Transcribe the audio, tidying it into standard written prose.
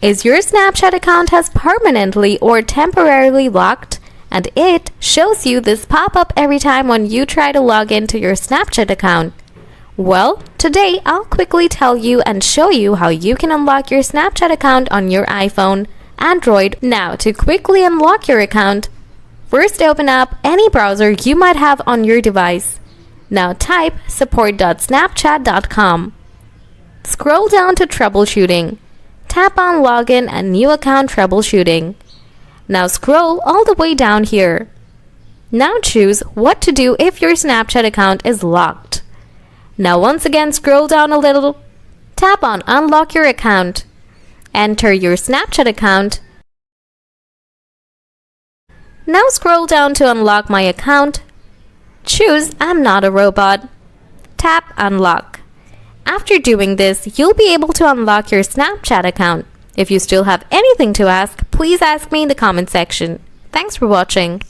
Is your Snapchat account has permanently or temporarily locked, and it shows you this pop-up every time when you try to log into your Snapchat account? Well, today I'll quickly tell you and show you how you can unlock your Snapchat account on your iPhone, Android. Now, to quickly unlock your account, first open up any browser you might have on your device. Now type support.snapchat.com. Scroll down to Troubleshooting. Tap on Login and New Account Troubleshooting. Now scroll all the way down here. Now choose what to do if your Snapchat account is locked. Now once again scroll down a little. Tap on Unlock Your Account. Enter your Snapchat account. Now scroll down to Unlock My Account. Choose I'm Not a Robot. Tap Unlock. After doing this, you'll be able to unlock your Snapchat account. If you still have anything to ask, please ask me in the comment section. Thanks for watching.